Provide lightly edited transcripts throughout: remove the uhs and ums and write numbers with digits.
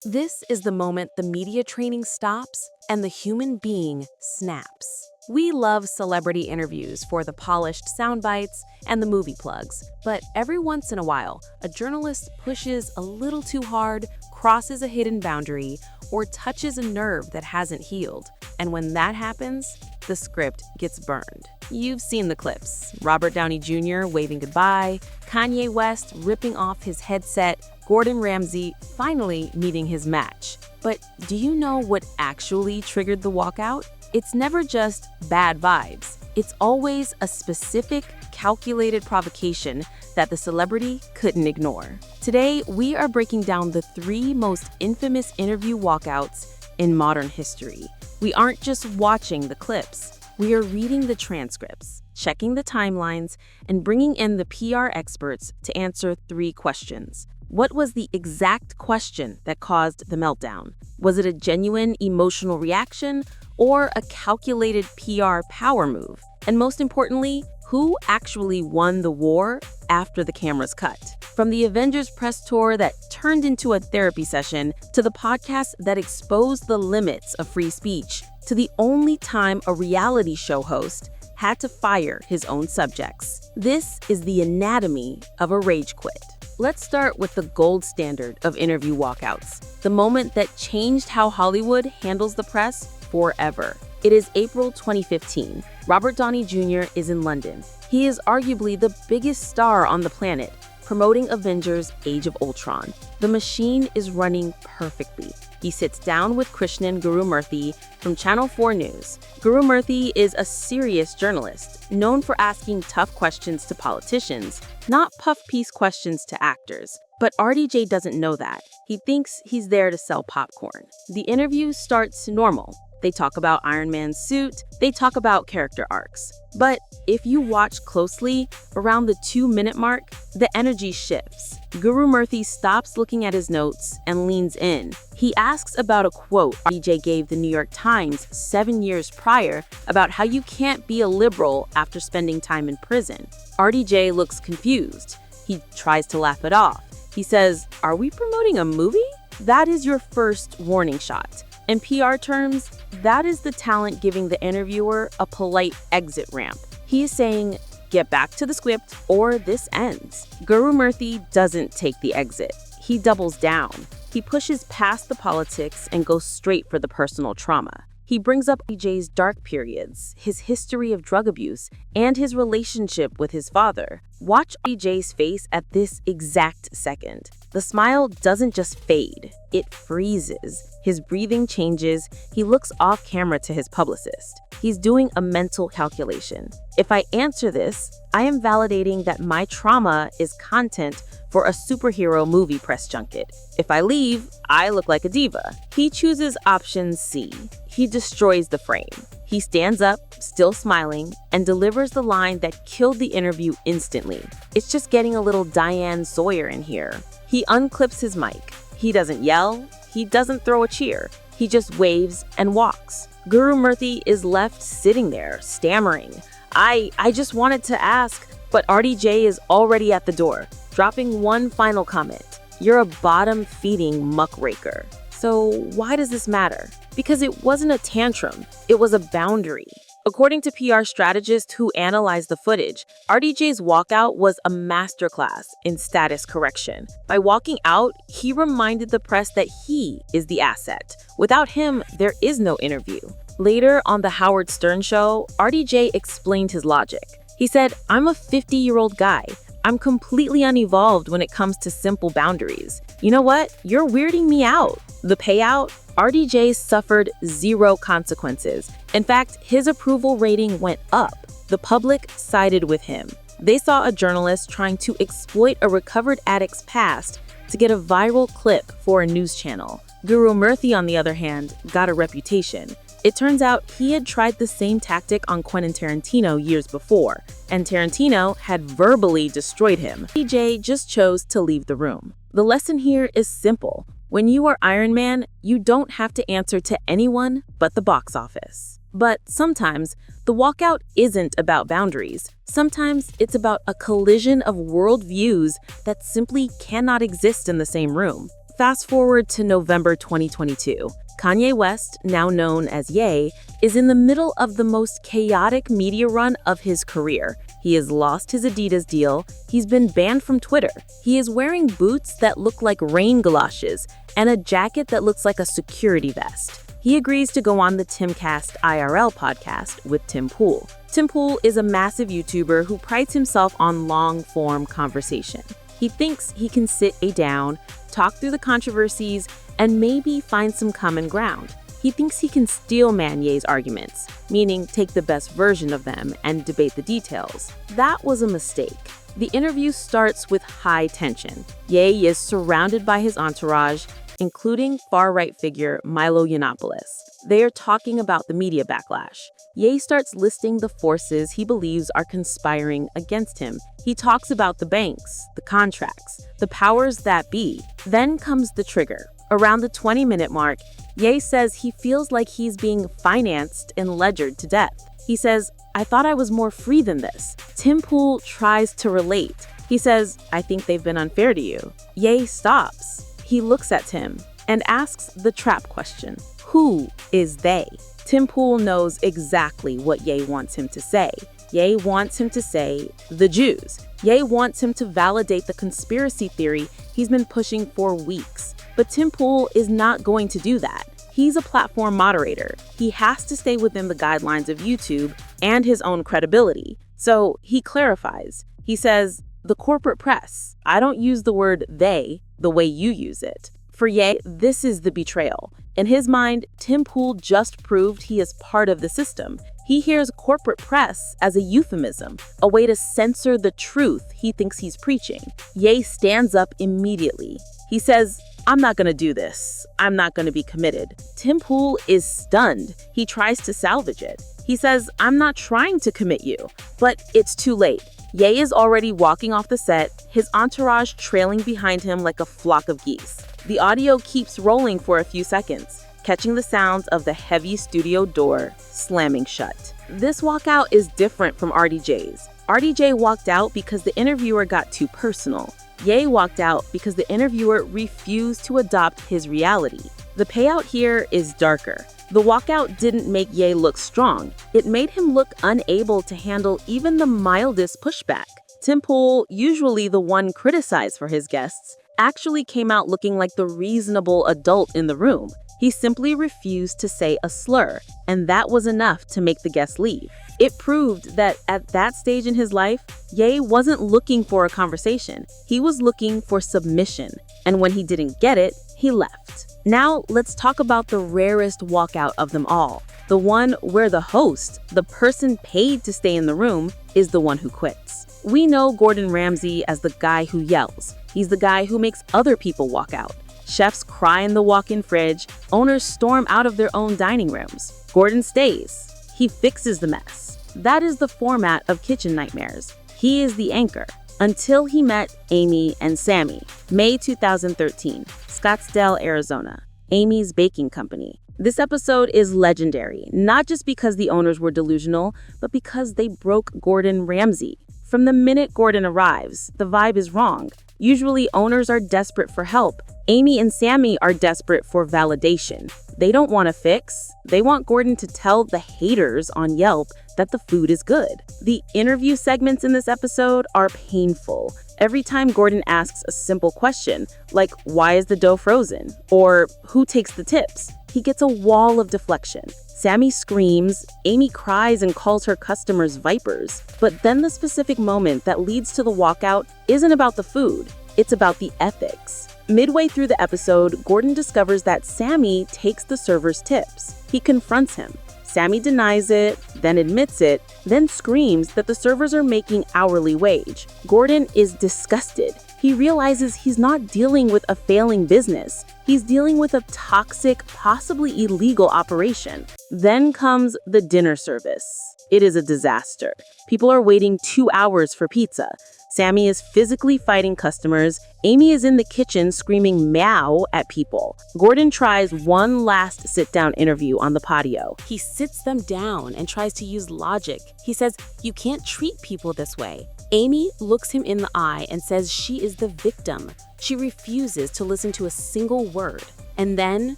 This is the moment the media training stops and the human being snaps. We love celebrity interviews for the polished sound bites and the movie plugs, but every once in a while, a journalist pushes a little too hard, crosses a hidden boundary, or touches a nerve that hasn't healed. And when that happens, the script gets burned. You've seen the clips. Robert Downey Jr. waving goodbye, Kanye West ripping off his headset, Gordon Ramsay finally meeting his match. But do you know what actually triggered the walkout? It's never just bad vibes. It's always a specific, calculated provocation that the celebrity couldn't ignore. Today, we are breaking down the 3 most infamous interview walkouts in modern history. We aren't just watching the clips. We are reading the transcripts, checking the timelines, and bringing in the PR experts to answer 3 questions. What was the exact question that caused the meltdown? Was it a genuine emotional reaction or a calculated PR power move? And most importantly, who actually won the war after the cameras cut? From the Avengers press tour that turned into a therapy session, to the podcast that exposed the limits of free speech, to the only time a reality show host had to fire his own subjects. This is the anatomy of a rage quit. Let's start with the gold standard of interview walkouts, the moment that changed how Hollywood handles the press forever. It is April 2015. Robert Downey Jr. is in London. He is arguably the biggest star on the planet, promoting Avengers Age of Ultron. The machine is running perfectly. He sits down with Guru-Murthy from Channel 4 News. Guru-Murthy is a serious journalist, known for asking tough questions to politicians, not puff-piece questions to actors. But RDJ doesn't know that. He thinks he's there to sell popcorn. The interview starts normal. They talk about Iron Man's suit, they talk about character arcs. But if you watch closely, around the 2-minute mark, the energy shifts. Guru-Murthy stops looking at his notes and leans in. He asks about a quote RDJ gave the New York Times 7 years prior about how you can't be a liberal after spending time in prison. RDJ looks confused. He tries to laugh it off. He says, "Are we promoting a movie?" That is your first warning shot. In PR terms, that is the talent giving the interviewer a polite exit ramp. He is saying, "Get back to the script or this ends." Guru-Murthy doesn't take the exit. He doubles down. He pushes past the politics and goes straight for the personal trauma. He brings up RDJ's dark periods, his history of drug abuse, and his relationship with his father. Watch RDJ's face at this exact second. The smile doesn't just fade, it freezes. His breathing changes. He looks off camera to his publicist. He's doing a mental calculation. If I answer this, I am validating that my trauma is content for a superhero movie press junket. If I leave, I look like a diva. He chooses option C. He destroys the frame. He stands up, still smiling, and delivers the line that killed the interview instantly. It's just getting a little Diane Sawyer in here. He unclips his mic. He doesn't yell. He doesn't throw a cheer. He just waves and walks. Guru-Murthy is left sitting there, stammering. I just wanted to ask, but RDJ is already at the door, dropping one final comment. "You're a bottom-feeding muckraker." So why does this matter? Because it wasn't a tantrum, it was a boundary. According to PR strategists who analyzed the footage, RDJ's walkout was a masterclass in status correction. By walking out, he reminded the press that he is the asset. Without him, there is no interview. Later on the Howard Stern show, RDJ explained his logic. He said, "I'm a 50-year-old guy. I'm completely unevolved when it comes to simple boundaries. You know what? You're weirding me out." The payout? RDJ suffered 0 consequences. In fact, his approval rating went up. The public sided with him. They saw a journalist trying to exploit a recovered addict's past to get a viral clip for a news channel. Guru-Murthy, on the other hand, got a reputation. It turns out he had tried the same tactic on Quentin Tarantino years before, and Tarantino had verbally destroyed him. RDJ just chose to leave the room. The lesson here is simple. When you are Iron Man, you don't have to answer to anyone but the box office. But sometimes, the walkout isn't about boundaries. Sometimes it's about a collision of worldviews that simply cannot exist in the same room. Fast forward to November 2022. Kanye West, now known as Ye, is in the middle of the most chaotic media run of his career. He has lost his Adidas deal, he's been banned from Twitter, he is wearing boots that look like rain galoshes, and a jacket that looks like a security vest. He agrees to go on the Timcast IRL podcast with Tim Pool. Tim Pool is a massive YouTuber who prides himself on long-form conversation. He thinks he can sit down, talk through the controversies, and maybe find some common ground. He thinks he can steel man Ye's arguments, meaning take the best version of them and debate the details. That was a mistake. The interview starts with high tension. Ye is surrounded by his entourage, including far-right figure Milo Yiannopoulos. They are talking about the media backlash. Ye starts listing the forces he believes are conspiring against him. He talks about the banks, the contracts, the powers that be. Then comes the trigger. Around the 20-minute mark, Ye says he feels like he's being financed and ledgered to death. He says, "I thought I was more free than this." Tim Pool tries to relate. He says, "I think they've been unfair to you." Ye stops. He looks at Tim and asks the trap question, who is they? Tim Pool knows exactly what Ye wants him to say. Ye wants him to say, the Jews. Ye wants him to validate the conspiracy theory he's been pushing for weeks. But Tim Pool is not going to do that. He's a platform moderator. He has to stay within the guidelines of YouTube and his own credibility. So he clarifies. He says, the corporate press. I don't use the word they the way you use it. For Ye, this is the betrayal. In his mind, Tim Pool just proved he is part of the system. He hears corporate press as a euphemism, a way to censor the truth he thinks he's preaching. Ye stands up immediately. He says, I'm not going to do this. I'm not going to be committed. Tim Pool is stunned. He tries to salvage it. He says, I'm not trying to commit you, but it's too late. Ye is already walking off the set, his entourage trailing behind him like a flock of geese. The audio keeps rolling for a few seconds, catching the sounds of the heavy studio door slamming shut. This walkout is different from RDJ's. RDJ walked out because the interviewer got too personal. Ye walked out because the interviewer refused to adopt his reality. The payout here is darker. The walkout didn't make Ye look strong. It made him look unable to handle even the mildest pushback. Tim Pool, usually the one criticized for his guests, actually came out looking like the reasonable adult in the room. He simply refused to say a slur, and that was enough to make the guests leave. It proved that at that stage in his life, Ye wasn't looking for a conversation. He was looking for submission, and when he didn't get it, he left. Now, let's talk about the rarest walkout of them all. The one where the host, the person paid to stay in the room, is the one who quits. We know Gordon Ramsay as the guy who yells. He's the guy who makes other people walk out. Chefs cry in the walk-in fridge. Owners storm out of their own dining rooms. Gordon stays. He fixes the mess. That is the format of Kitchen Nightmares. He is the anchor. Until he met Amy and Sammy. May 2013, Scottsdale, Arizona. Amy's Baking Company. This episode is legendary, not just because the owners were delusional, but because they broke Gordon Ramsay. From the minute Gordon arrives, the vibe is wrong. Usually, owners are desperate for help. Amy and Sammy are desperate for validation. They don't want to fix. They want Gordon to tell the haters on Yelp that the food is good. The interview segments in this episode are painful. Every time Gordon asks a simple question, like, why is the dough frozen? Or who takes the tips? He gets a wall of deflection. Sammy screams, Amy cries and calls her customers vipers. But then the specific moment that leads to the walkout isn't about the food, it's about the ethics. Midway through the episode, Gordon discovers that Sammy takes the server's tips. He confronts him. Sammy denies it, then admits it, then screams that the servers are making hourly wage. Gordon is disgusted. He realizes he's not dealing with a failing business. He's dealing with a toxic, possibly illegal operation. Then comes the dinner service. It is a disaster. People are waiting 2 hours for pizza. Sammy is physically fighting customers. Amy is in the kitchen screaming meow at people. Gordon tries one last sit-down interview on the patio. He sits them down and tries to use logic. He says, you can't treat people this way. Amy looks him in the eye and says she is the victim. She refuses to listen to a single word. And then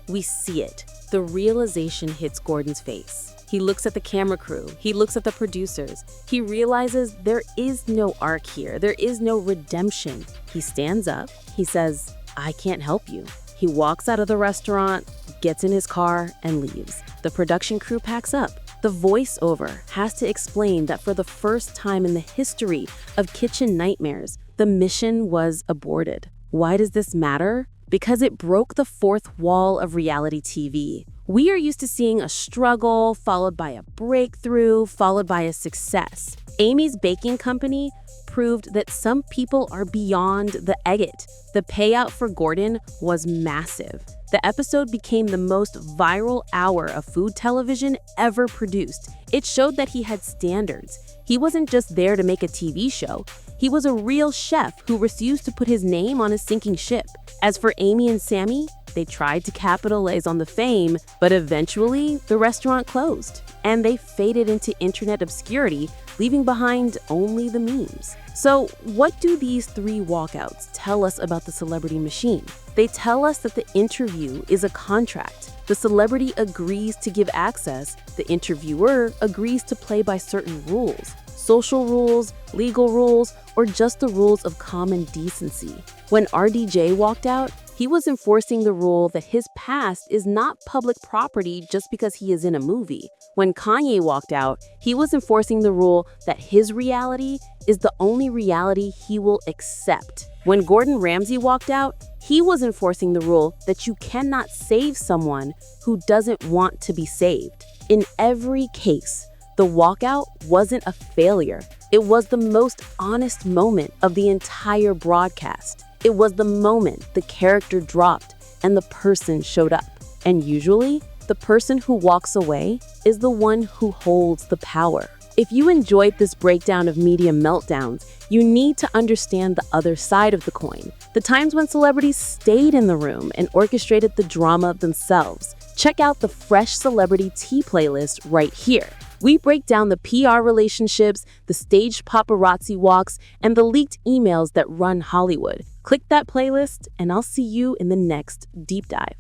we see it. The realization hits Gordon's face. He looks at the camera crew. He looks at the producers. He realizes there is no arc here. There is no redemption. He stands up. He says, "I can't help you." He walks out of the restaurant, gets in his car, and leaves. The production crew packs up. The voiceover has to explain that for the first time in the history of Kitchen Nightmares, the mission was aborted. Why does this matter? Because it broke the fourth wall of reality TV. We are used to seeing a struggle, followed by a breakthrough, followed by a success. Amy's baking company proved that some people are beyond the egget. The payout for Gordon was massive. The episode became the most viral hour of food television ever produced. It showed that he had standards. He wasn't just there to make a TV show. He was a real chef who refused to put his name on a sinking ship. As for Amy and Sammy, they tried to capitalize on the fame, but eventually the restaurant closed, and they faded into internet obscurity, leaving behind only the memes. So what do these three walkouts tell us about the celebrity machine? They tell us that the interview is a contract. The celebrity agrees to give access. The interviewer agrees to play by certain rules. Social rules, legal rules, or just the rules of common decency. When RDJ walked out, he was enforcing the rule that his past is not public property just because he is in a movie. When Kanye walked out, he was enforcing the rule that his reality is the only reality he will accept. When Gordon Ramsay walked out, he was enforcing the rule that you cannot save someone who doesn't want to be saved. In every case, the walkout wasn't a failure. It was the most honest moment of the entire broadcast. It was the moment the character dropped and the person showed up. And usually, the person who walks away is the one who holds the power. If you enjoyed this breakdown of media meltdowns, you need to understand the other side of the coin. The times when celebrities stayed in the room and orchestrated the drama themselves. Check out the Fresh Celebrity Tea playlist right here. We break down the PR relationships, the staged paparazzi walks, and the leaked emails that run Hollywood. Click that playlist, and I'll see you in the next deep dive.